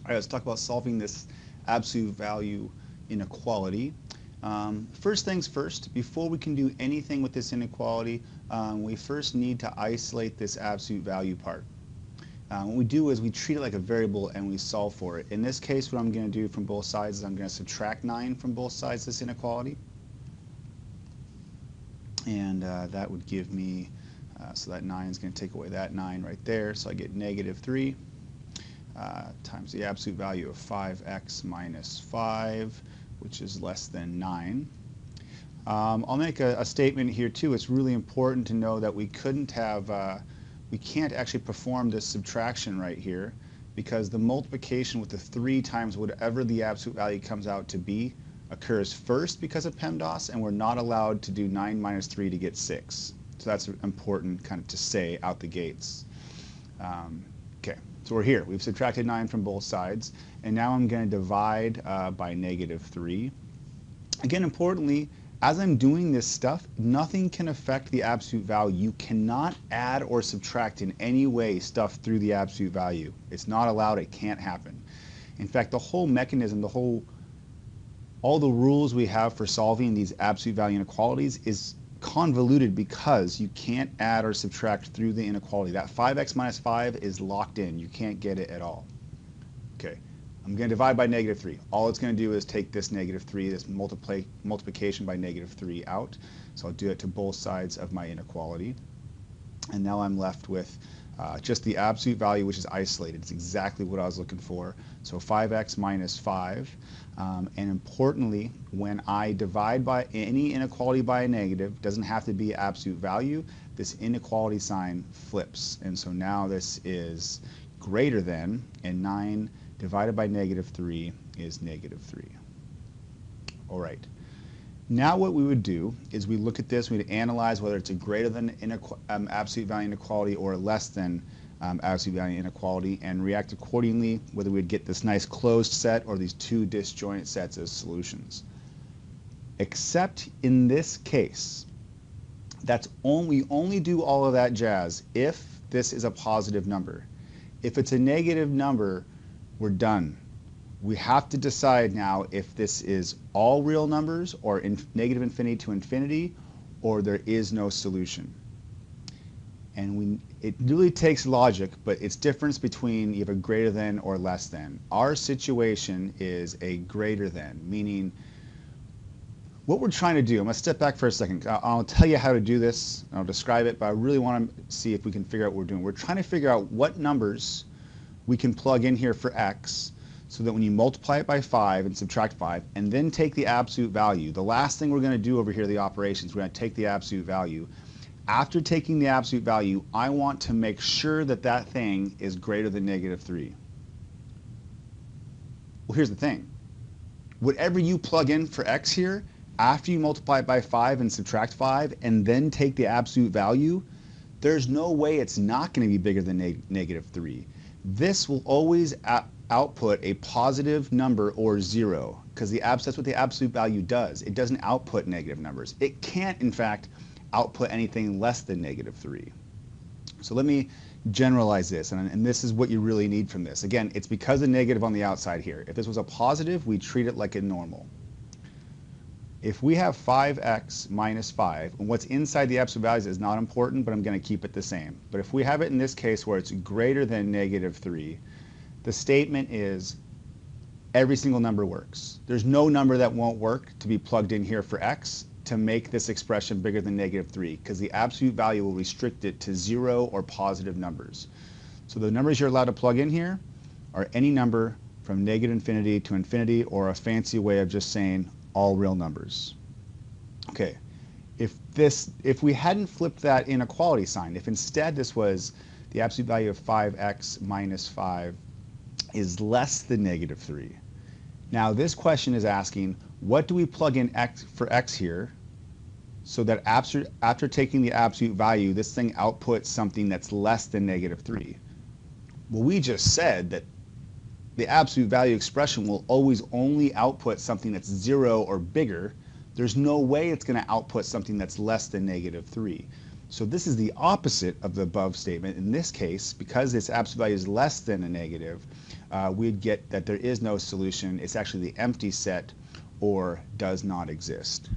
All right, let's talk about solving this absolute value inequality. First things first, before we can do anything with this inequality, we first need to isolate this absolute value part. What we do is we treat it like a variable and we solve for it. In this case, what I'm going to do from both sides is I'm going to subtract 9 from both sides of this inequality. And that would give me, so that 9 is going to take away that 9 right there, so I get negative 3. Times the absolute value of 5x minus 5, which is less than 9. I'll make a statement here too. It's really important to know that we can't actually perform this subtraction right here because the multiplication with the 3 times whatever the absolute value comes out to be occurs first because of PEMDAS, and we're not allowed to do 9 minus 3 to get 6. So that's important kind of to say out the gates. Okay. So we're here. We've subtracted 9 from both sides, and now I'm going to divide by negative 3. Again, importantly, as I'm doing this stuff, nothing can affect the absolute value. You cannot add or subtract in any way stuff through the absolute value. It's not allowed. It can't happen. In fact, the whole mechanism, all the rules we have for solving these absolute value inequalities is convoluted because you can't add or subtract through the inequality. That 5x minus 5 is locked in. You can't get it at all. Okay, I'm going to divide by negative 3. All it's going to do is take this negative 3, this multiplication by negative 3 out. So I'll do it to both sides of my inequality. And now I'm left with just the absolute value, which is isolated. It's exactly what I was looking for. So 5x minus 5. And importantly, when I divide by any inequality by a negative, doesn't have to be absolute value, this inequality sign flips. And so now this is greater than, and 9 divided by negative 3 is negative 3. All right. Now what we would do is we look at this, we'd analyze whether it's a greater than absolute value inequality or less than absolute value inequality, and react accordingly, whether we'd get this nice closed set or these two disjoint sets as solutions. Except in this case, we only do all of that jazz if this is a positive number. If it's a negative number, we're done. We have to decide now if this is all real numbers or negative infinity to infinity, or there is no solution. And it really takes logic, but it's difference between you have a greater than or less than. Our situation is a greater than, meaning what we're trying to do, I'm going to step back for a second. I'll tell you how to do this, I'll describe it, but I really want to see if we can figure out what we're doing. We're trying to figure out what numbers we can plug in here for x, so that when you multiply it by 5 and subtract 5, and then take the absolute value, the last thing we're going to do over here, the operations, we're going to take the absolute value. After taking the absolute value, I want to make sure that that thing is greater than negative 3. Well, here's the thing. Whatever you plug in for x here, after you multiply it by 5 and subtract 5, and then take the absolute value, there's no way it's not going to be bigger than negative 3. This will always output a positive number or 0, because that's what the absolute value does. It doesn't output negative numbers. It can't, in fact, output anything less than negative 3. So let me generalize this, and this is what you really need from this. Again, it's because of negative on the outside here. If this was a positive, we treat it like a normal. If we have 5x minus 5, and what's inside the absolute values is not important, but I'm going to keep it the same. But if we have it in this case where it's greater than negative 3, the statement is every single number works. There's no number that won't work to be plugged in here for x to make this expression bigger than negative 3, because the absolute value will restrict it to 0 or positive numbers. So the numbers you're allowed to plug in here are any number from negative infinity to infinity, or a fancy way of just saying all real numbers. Okay, if we hadn't flipped that inequality sign, if instead this was the absolute value of 5x minus 5 is less than negative 3. Now this question is asking, what do we plug in for x here so that after taking the absolute value, this thing outputs something that's less than negative 3? Well, we just said that the absolute value expression will always only output something that's 0 or bigger. There's no way it's going to output something that's less than negative 3. So this is the opposite of the above statement. In this case, because its absolute value is less than a negative, we'd get that there is no solution. It's actually the empty set or does not exist.